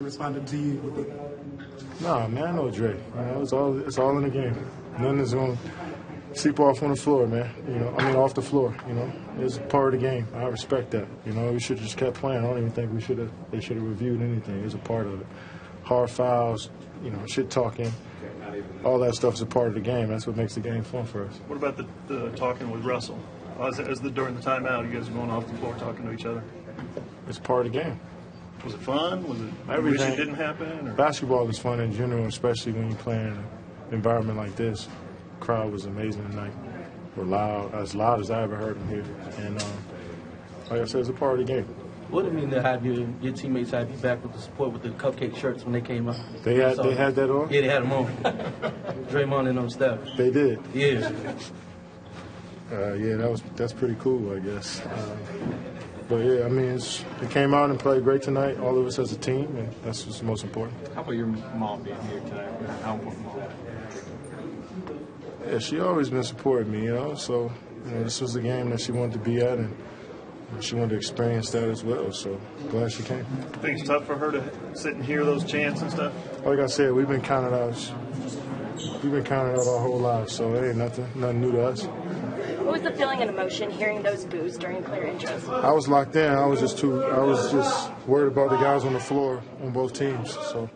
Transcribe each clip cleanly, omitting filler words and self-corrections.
responded to you with it? Nah, man, I know Dre. It's all in the game. Nothing is going to seep off on the floor, man. Off the floor. It's part of the game. I respect that. We should have just kept playing. I don't even think they should have reviewed anything. It's a part of it. Hard fouls, shit talking. All that stuff is a part of the game. That's what makes the game fun for us. What about the talking with Russell? During the timeout, you guys were going off the floor talking to each other? It's part of the game. Was it fun? Was it everything? You wish it didn't happen? Or? Basketball is fun in general, especially when you play in an environment like this. The crowd was amazing tonight. We're loud as I ever heard them here. And like I said, it's a part of the game. What did it mean to have your teammates have you back with the support with the Cupcake shirts when they came up? They had that on? Yeah, they had them on. Draymond and them stuff. They did? Yeah. That's pretty cool, I guess. But yeah, it came out and played great tonight, all of us as a team, and that's what's the most important. How about your mom being here tonight? How important was that? Yeah, she always been supporting me, so this was the game that she wanted to be at, and she wanted to experience that as well, so glad she came. I think it's tough for her to sit and hear those chants and stuff. Like I said, we've been counted out our whole lives, so it ain't nothing new to us. What was the feeling and emotion hearing those boos during player intros? I was locked in. I was just worried about the guys on the floor on both teams. So,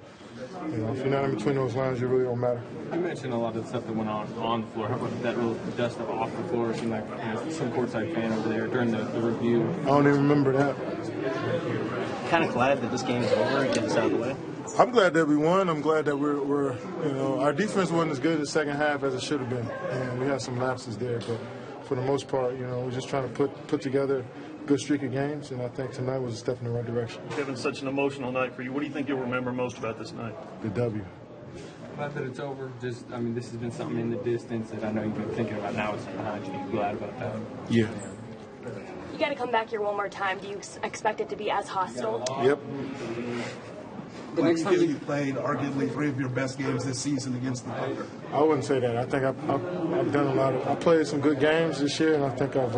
if you're not in between those lines, you really don't matter. You mentioned a lot of the stuff that went on the floor. How about that real dust of off the floor? It seemed like some courtside fan over there during the review. I don't even remember that. Kind of glad that this game is over and get this out of the way. I'm glad that we won. I'm glad that we're our defense wasn't as good in the second half as it should have been, and we had some lapses there, but. For the most part, we're just trying to put together a good streak of games, and I think tonight was a step in the right direction. Kevin, such an emotional night for you. What do you think you'll remember most about this night? The W. Glad that it's over. This has been something in the distance that I know you've been thinking about. Now it's behind you. You glad about that? Yeah. You got to come back here one more time. Do you expect it to be as hostile? Yep. The next time you played arguably 3 of your best games this season against the Thunder. I wouldn't say that. I think I've done a lot of. I played some good games this year, and I think I've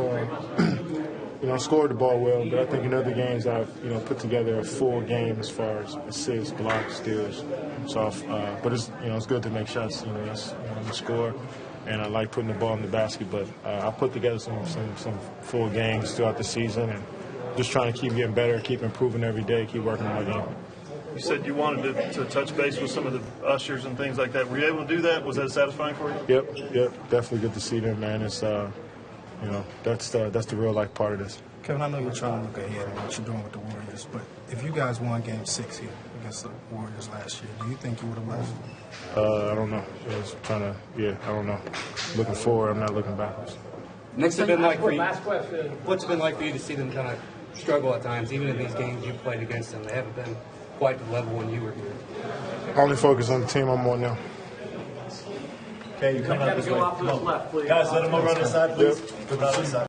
scored the ball well. But I think in other games I've put together a full game as far as assists, blocks, steals. So, but it's good to make shots. You score, and I like putting the ball in the basket. But I put together some full games throughout the season, and just trying to keep getting better, keep improving every day, keep working on my game. You said you wanted to touch base with some of the ushers and things like that. Were you able to do that? Was that satisfying for you? Yep. Definitely good to see them, man. It's that's the real life part of this. Kevin, I know you're trying to look ahead at what you're doing with the Warriors, but if you guys won Game 6 here against the Warriors last year, do you think you would have left? I don't know. I don't know. Looking forward, I'm not looking backwards. What's it been like for you? Last question. What's it been like for you to see them kind of struggle at times, even in these games you've played against them? They haven't been quite the level when you were here. Only focus on the team I'm on now. Okay, you come out this way. Come on. Guys, let him over on the side, please. Yep.